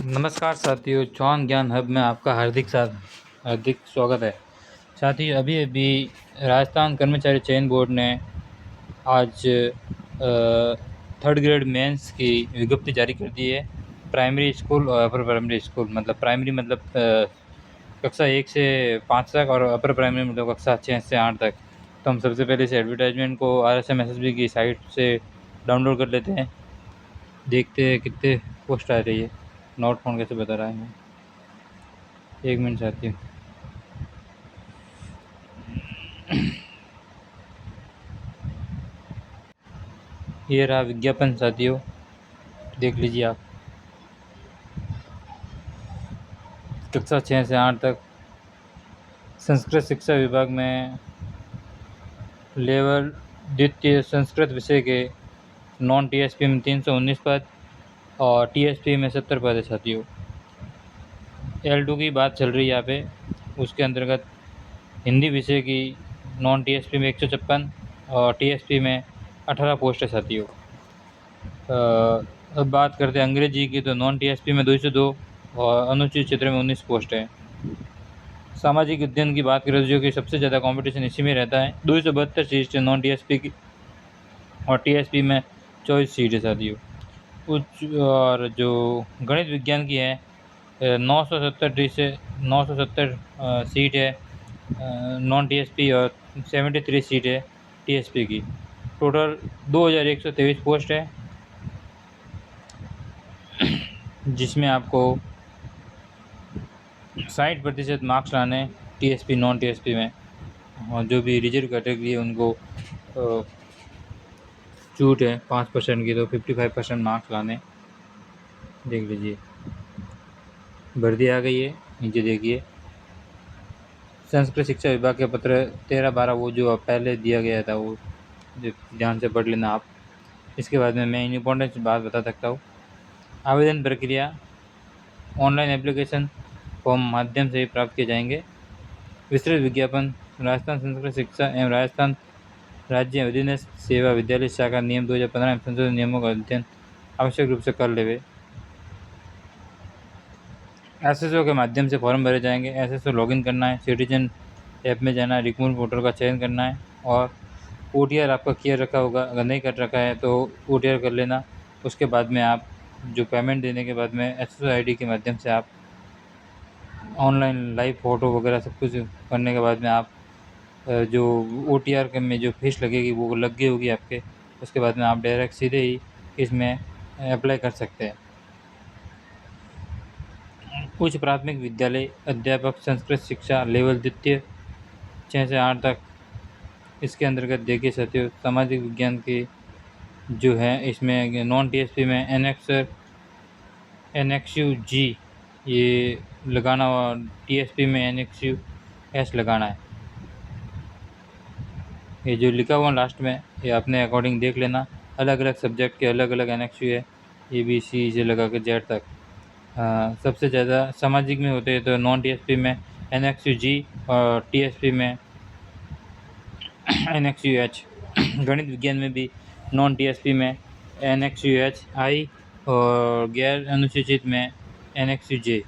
नमस्कार साथियों, चौहान ज्ञान हब में आपका हार्दिक स्वागत है। साथियों, अभी अभी राजस्थान कर्मचारी चयन बोर्ड ने आज थर्ड ग्रेड मेंस की विज्ञप्ति जारी कर दी है। प्राइमरी स्कूल और अपर प्राइमरी स्कूल, मतलब प्राइमरी मतलब कक्षा 1 से 5 तक, और अपर प्राइमरी मतलब कक्षा 6 से 8 तक। तो हम सबसे पहले इस एडवर्टाइजमेंट को RSMSSB की साइट से डाउनलोड कर लेते हैं। देखते हैं कितने पोस्ट आ रही है। नोट फोन कैसे बता रहा है मैं, 1 मिनट साथियों। ये रहा विज्ञापन साथियों, देख लीजिए आप। कक्षा 6 से 8 तक संस्कृत शिक्षा विभाग में लेवल द्वितीय संस्कृत विषय के नॉन TSP में 319 पद और TSP में 70 पद है साथियों। L2 की बात चल रही है यहाँ पे। उसके अंतर्गत हिंदी विषय की नॉन TSP में 156 और TSP में 18 पोस्ट है साथियों। अब बात करते हैं अंग्रेजी की, तो नॉन TSP में 202 और अनुसूचित क्षेत्र में 19 पोस्ट है। सामाजिक अध्ययन की बात करें तो जो कि सबसे ज़्यादा कंपटीशन इसी में रहता है, 272 सीट है नॉन TSP की और TSP में 24 सीट है साथियों। उच्च और जो गणित विज्ञान की है 970 से 970 सीट है नॉन TSP और 73 सीट है TSP की। टोटल 2123 पोस्ट है, जिसमें आपको 60% मार्क्स लाने TSP नॉन TSP में, और जो भी रिजर्व कैटेगरी है उनको छूट है 5% की, तो 55% मार्क्स लाने। देख लीजिए, भर्ती आ गई है, नीचे देखिए। संस्कृत शिक्षा विभाग के पत्र 13-12, वो जो पहले दिया गया था वो ध्यान से पढ़ लेना आप। इसके बाद में मैं इम्पोर्टेंट बात बता सकता हूँ। आवेदन प्रक्रिया ऑनलाइन एप्लीकेशन फॉर्म माध्यम से ही प्राप्त किए जाएंगे। विस्तृत विज्ञापन राजस्थान संस्कृत शिक्षा एवं राजस्थान राज्य अधीनस्थ सेवा विद्यालय शाखा नियम 2015 एवं संशोधित नियमों का अध्ययन आवश्यक रूप से कर लेवे। SSO के माध्यम से फॉर्म भरे जाएंगे। SSO लॉगिन करना है, सिटीजन ऐप में जाना है, रिक्रूटमेंट पोर्टल का चयन करना है, और OTR आपका किया रखा होगा। अगर नहीं कर रखा है तो OTR कर लेना। उसके बाद में आप जो पेमेंट देने के बाद में SSO ID के माध्यम से आप ऑनलाइन लाइव फ़ोटो वगैरह सब कुछ करने के बाद में आप जो OTR के में जो फीस लगेगी वो लग गई होगी आपके। उसके बाद में आप डायरेक्ट सीधे ही इसमें अप्लाई कर सकते हैं। उच्च प्राथमिक विद्यालय अध्यापक संस्कृत शिक्षा लेवल द्वितीय 6 से 8 तक। इसके अंतर्गत देखिए साथियों, सामाजिक विज्ञान की जो है इसमें नॉन TSP में NXU-G ये लगाना, और TSP में NXU-S लगाना है। ये जो लिखा हुआ लास्ट में ये अपने अकॉर्डिंग देख लेना। अलग अलग सब्जेक्ट के अलग अलग NXU है, ABC से लगा के Z तक। सबसे ज़्यादा सामाजिक में होते हैं तो नॉन TSP में NXU-G और TSP में NXU-H। गणित विज्ञान में भी नॉन TSP में NXU-H-I और गैर अनुसूचित में NXU-J।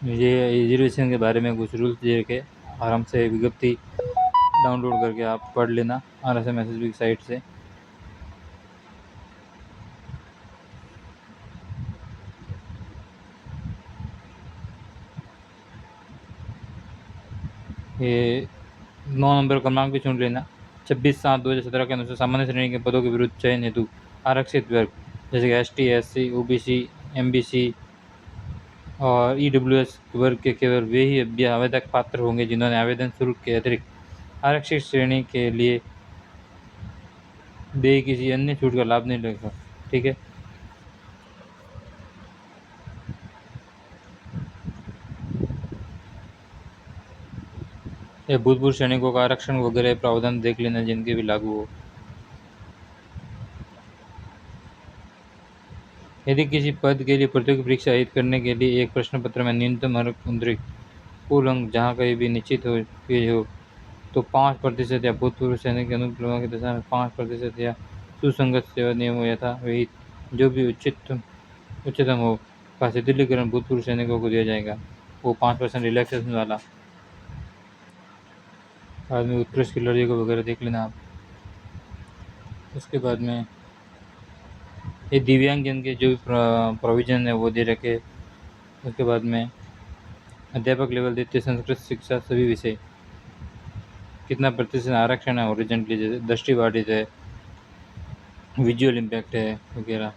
ये रिजर्वेशन के बारे में कुछ रूल्स दे के आराम से विज्ञप्ति डाउनलोड करके आप पढ़ लेना RSMSSB की साइट से। ये 9 नंबर क्रमांक भी चुन लेना। 26/7/2017 के अनुसार सामान्य श्रेणी के पदों के विरुद्ध चयन हेतु आरक्षित वर्ग जैसे कि ST SC OBC MBC और EWS वर्ग के केवल वे ही आवेदक पात्र होंगे जिन्होंने आवेदन शुल्क के अतिरिक्त आरक्षित श्रेणी के लिए दे किसी अन्य छूट का लाभ नहीं लेगा। ठीक है। ये भूतपूर्व सैनिकों का आरक्षण वगैरह प्रावधान देख लेना जिनके भी लागू हो। यदि किसी पद के लिए प्रतियोगी परीक्षा आयोजित करने के लिए एक प्रश्न पत्र में न्यूनतम अंक कुल अंक जहाँ कहीं भी निश्चित हो कि हो तो 5% या भूतपूर्व सैनिक के अनुप्रयोगों की दशा में 5% या सुसंगत सेवा नियमों यथा वही जो भी उच्चतम हो का शिथिलीकरण भूतपूर्व सैनिकों को दिया जाएगा। वो 5% रिलैक्सेशन वाला। बाद में उत्कृष्ट खिलाड़ियों को वगैरह देख लेना आप। उसके बाद में ये दिव्यांगजन के जो भी प्रोविज़न है वो दे रखे। उसके बाद में अध्यापक लेवल द्वितीय संस्कृत शिक्षा सभी विषय कितना प्रतिशत आरक्षण है ओरिजेंटली, जैसे दृष्टिबाधित है, विजुअल इम्पैक्ट है वगैरह,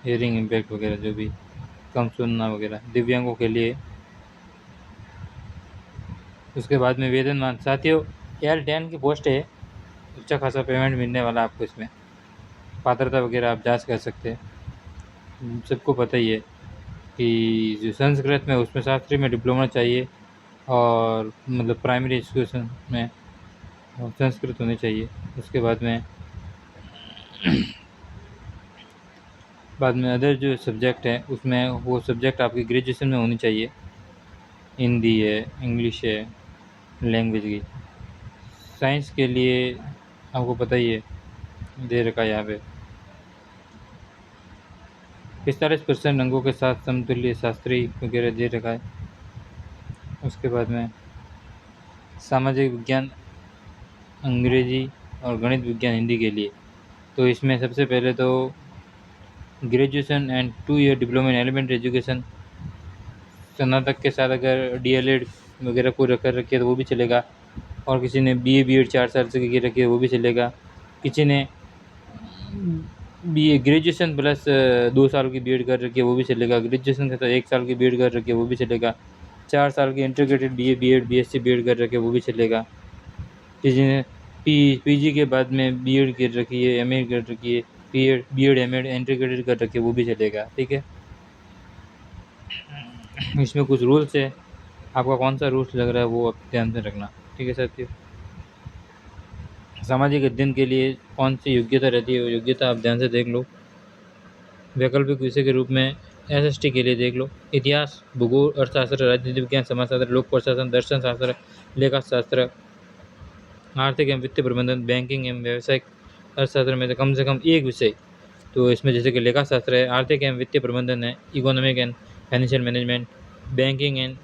हियरिंग इम्पैक्ट वगैरह, जो भी कम सुनना वगैरह दिव्यांगों के लिए। उसके बाद में वेतनमान साथियों L10 की पोस्ट है, अच्छा खासा पेमेंट मिलने वाला आपको इसमें। पात्रता वगैरह आप जांच कर सकते हैं। सबको पता ही है कि जो संस्कृत में उसमें शास्त्री में डिप्लोमा चाहिए और मतलब प्राइमरी एजुकेशन में संस्कृत होनी चाहिए। उसके बाद में अदर जो सब्जेक्ट है उसमें वो सब्जेक्ट आपकी ग्रेजुएशन में होनी चाहिए। हिंदी है, इंग्लिश है, लैंग्वेज की। साइंस के लिए आपको पता ही है, दे रखा है यहाँ पे 45% अंकों के साथ समतुल्य शास्त्री वगैरह दे रखा है। उसके बाद में सामाजिक विज्ञान अंग्रेजी और गणित विज्ञान हिंदी के लिए, तो इसमें सबसे पहले तो graduation and 2 year diploma in elementary education, स्नातक के साथ अगर DLED वगैरह कोई कर रखी है तो वो भी चलेगा, और किसी ने BA BEd 4 साल से की रखी है वो भी चलेगा। किसी ने BA ग्रेजुएशन प्लस 2 साल की BEd कर रखी है वो भी चलेगा। ग्रेजुएशन के साथ 1 साल की BEd कर रखी है वो भी चलेगा। 4 साल की integrated BA BEd BSc BEd कर रखी है वो भी चलेगा। किसी ने PG के बाद में BEd कर रखी है, MA कर रखी है, BEd MA इंटीग्रेटेड कर रखी है वो भी चलेगा। ठीक है, इसमें कुछ रूल्स है, आपका कौन सा रूल्स लग रहा है वो आप ध्यान से रखना। ठीक है साथियों, सामाजिक अध्ययन के लिए कौन सी योग्यता रहती है वो योग्यता आप ध्यान से देख लो। वैकल्पिक विषय के रूप में SST के लिए देख लो इतिहास, भूगोल, अर्थशास्त्र, राजनीति विज्ञान, समाजशास्त्र, लोक प्रशासन, दर्शन शास्त्र, लेखा शास्त्र, आर्थिक एवं वित्तीय प्रबंधन, बैंकिंग एवं व्यावसायिक अर्थशास्त्र में से कम एक विषय। तो इसमें जैसे कि लेखा शास्त्र है, आर्थिक एवं वित्तीय प्रबंधन है, economic and financial management, banking and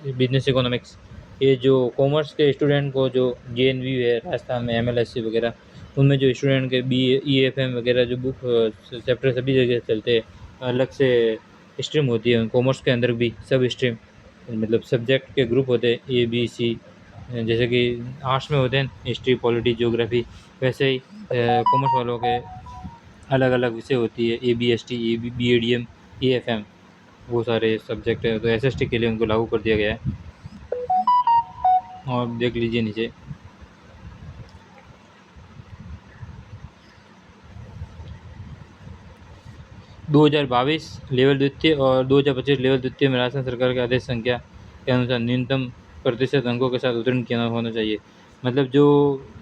business economics. ये जो कॉमर्स के स्टूडेंट को जो JNV है राजस्थान में, MLSC वगैरह, उनमें जो स्टूडेंट के EFM वगैरह जो बुक चैप्टर सभी जगह चलते हैं, अलग से स्ट्रीम होती है कॉमर्स के अंदर भी, सब स्ट्रीम मतलब सब्जेक्ट के ग्रुप होते हैं ABC, जैसे कि आर्ट्स में होते हैं हिस्ट्री, पॉलिटी, ज्योग्राफी, वैसे ही कॉमर्स वालों के अलग अलग विषय होती है ABST, BADM, EFM, वो सारे सब्जेक्ट है। तो SST के लिए उनको लागू कर दिया गया है। और देख लीजिए नीचे 2022 लेवल द्वितीय और 2025 लेवल द्वितीय में राजस्थान सरकार के आदेश संख्या के अनुसार न्यूनतम प्रतिशत अंकों के साथ उत्तीर्ण किया होना चाहिए। मतलब जो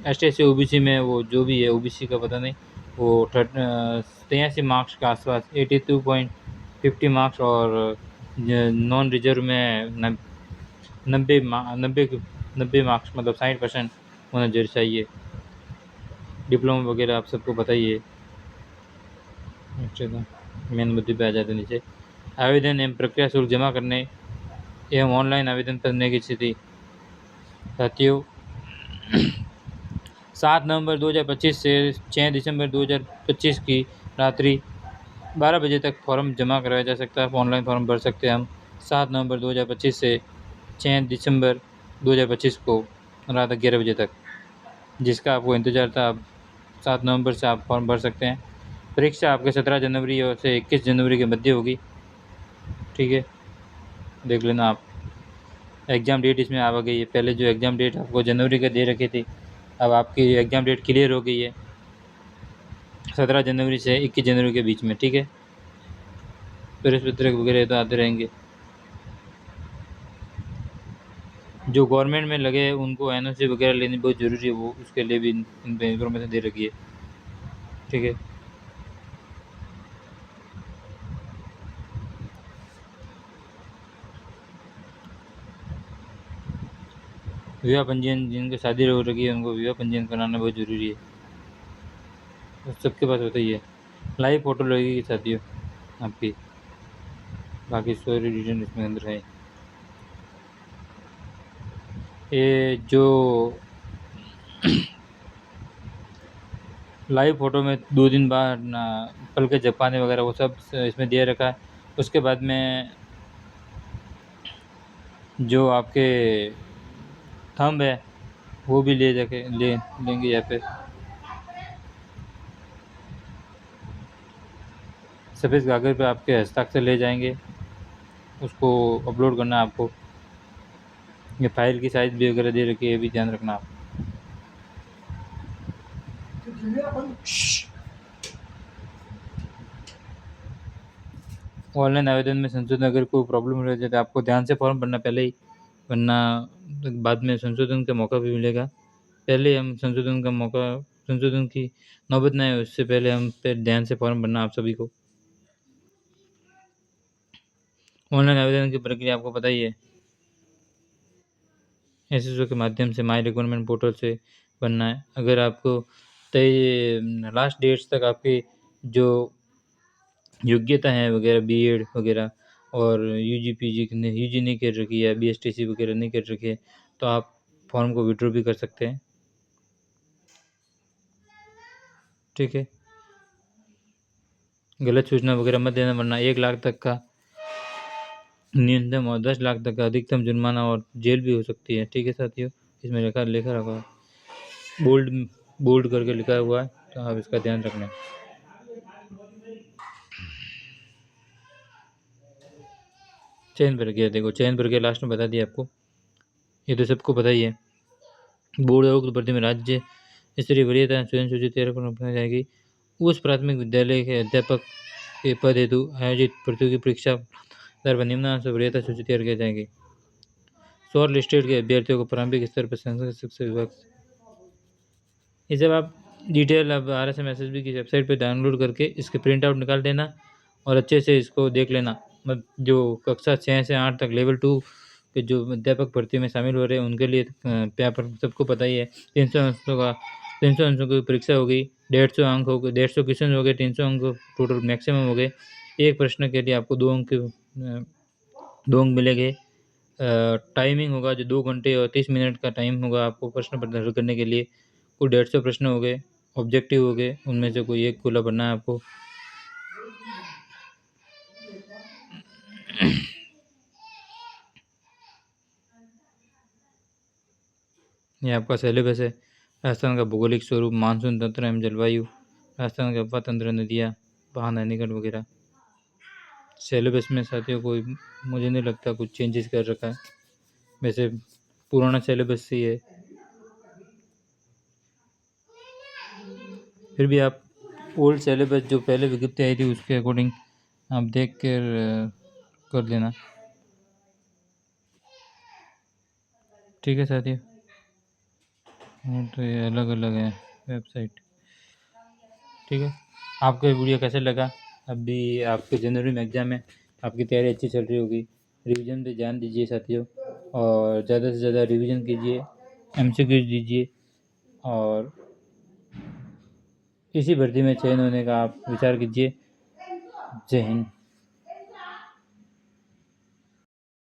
ST OBC में वो जो भी है OBC का पता नहीं, वो 83 मार्क्स के आसपास 82.50 मार्क्स, और नॉन रिजर्व में 90 मार्क्स मतलब 60% होना जरूर चाहिए। डिप्लोमा वगैरह आप सबको पता ही है। अच्छा, मेन मुद्दे पे आ जाते हैं नीचे। आवेदन एवं प्रक्रिया शुल्क जमा करने एवं ऑनलाइन आवेदन करने की स्थिति साथियों 7 नवंबर 2025 से 6 दिसंबर 2025 की रात्रि 12 बजे तक फॉर्म जमा कराया जा सकता है। ऑनलाइन फॉर्म भर सकते हैं हम 7 नवंबर 2025 से 6 दिसंबर 2025 को रात 11 बजे तक, जिसका आपको इंतज़ार था। आप 7 नवंबर से आप फॉर्म भर सकते हैं। परीक्षा आपके 17 जनवरी और से 21 जनवरी के मध्य होगी। ठीक है, देख लेना आप। एग्ज़ाम डेट इसमें आ गई है, पहले जो एग्ज़ाम डेट आपको जनवरी का दे रखी थी, अब आपकी एग्ज़ाम डेट क्लियर हो गई है 17 जनवरी से 21 जनवरी के बीच में। ठीक है, प्रवेश पत्रक वगैरह तो आते रहेंगे। जो गवर्नमेंट में लगे उनको NOC वगैरह लेनी बहुत ज़रूरी है, वो उसके लिए भी इन्फॉर्मेशन दे रखी है। ठीक है, विवाह पंजीयन, जिनकी शादी हो रखी है उनको विवाह पंजीयन कराना बहुत ज़रूरी है, तो सबके पास होता ही है। लाइव फ़ोटो लगेगी साथियों आपकी, बाकी सारी डिटेल इसमें अंदर है। ये जो लाइव फ़ोटो में 2 दिन बाद ना पल के झपकाने वगैरह वो सब इसमें दे रखा है। उसके बाद में जो आपके थंब है वो भी ले जाके लेंगे यहाँ पे। सफ़ेद कागज़ पे आपके हस्ताक्षर ले जाएंगे, उसको अपलोड करना है आपको। ये फाइल की साइज़ भी वगैरह दे रखी है, ये भी ध्यान रखना आप। ऑनलाइन आवेदन में संशोधन अगर कोई प्रॉब्लम रह जाए तो आपको ध्यान से फॉर्म भरना पहले ही, वरना बाद में संशोधन का मौका भी मिलेगा। पहले हम संशोधन की नौबत ना आए उससे पहले हम पे ध्यान से फॉर्म भरना आप सभी को। ऑनलाइन आवेदन की प्रक्रिया आपको पता ही है, एसएसओ के माध्यम से माई रिक्वायरमेंट पोर्टल से भरना है। अगर आपको तय लास्ट डेट्स तक आपकी जो योग्यता है वगैरह बीएड वगैरह और यूजी नहीं कर रखी है, बीएसटीसी वगैरह नहीं कर रखी है, तो आप फॉर्म को विड्रॉ भी कर सकते हैं। ठीक है, गलत सूचना वगैरह मत देना, वरना 1 लाख तक का न्यूनतम और 10 लाख तक का अधिकतम जुर्माना और जेल भी हो सकती है। ठीक है साथियों, इसमें लिखा रखा है, बोल्ड करके लिखा हुआ है, तो आप इसका ध्यान रखना। चयन प्रक्रिया देखो, चयन प्रक्रिया लास्ट में बता दिया आपको, ये तो सबको पता ही है। बोर्ड उक्त भर्ती में राज्य स्तरीय वरीयता स्वयं सूचित तैयार अपनाई जाएगी। उस प्राथमिक विद्यालय के अध्यापक के पद हेतु आयोजित प्रतियोगी परीक्षा पर निम्नानुसार वरीयता सूची तैयार की जाएगी। शॉर्ट लिस्टेड के अभ्यर्थियों को प्रारंभिक स्तर पर संस्कृत शिक्षा विभाग, ये जब आप डिटेल अब RSMSSB की वेबसाइट पर डाउनलोड करके इसके प्रिंट आउट निकाल देना और अच्छे से इसको देख लेना। मतलब जो कक्षा 6 से 8 तक लेवल 2 के जो अध्यापक भर्ती में शामिल हो रहे हैं उनके लिए पेपर सबको पता ही है। 300 अंकों की परीक्षा होगी, 150 अंक हो गए, 150 क्वेश्चन हो गए, 300 अंक टोटल मैक्सिमम हो गए। एक प्रश्न के लिए आपको 2 अंक मिलेंगे। टाइमिंग होगा जो 2 घंटे और 30 मिनट का टाइम होगा आपको प्रश्न पत्र हल करने के लिए। कुल 150 प्रश्न हो गए, ऑब्जेक्टिव हो गए, उनमें से कोई एक खुला भरना है आपको। ये आपका सिलेबस है। राजस्थान का भौगोलिक स्वरूप, मानसून तंत्र एवं जलवायु, राजस्थान के अफवाह तंत्र, नदियाँ, वाहन, निकट वगैरह। सिलेबस में साथियों कोई मुझे नहीं लगता कुछ चेंजेस कर रखा है, वैसे पुराना सिलेबस ही है। फिर भी आप ओल्ड सिलेबस जो पहले विज्ञप्ति आई थी उसके अकॉर्डिंग आप देख कर लेना। ठीक है साथियों, तो ये अलग अलग है वेबसाइट। ठीक है, आपको ये वीडियो कैसे लगा? अभी आपके जनवरी में एग्ज़ाम है, आपकी तैयारी अच्छी चल रही होगी, रिवीजन पे ध्यान दीजिए साथियों, और ज़्यादा से ज़्यादा रिवीजन कीजिए, MCQ दीजिए, और इसी भर्ती में चयन होने का आप विचार कीजिए। जय हिंद।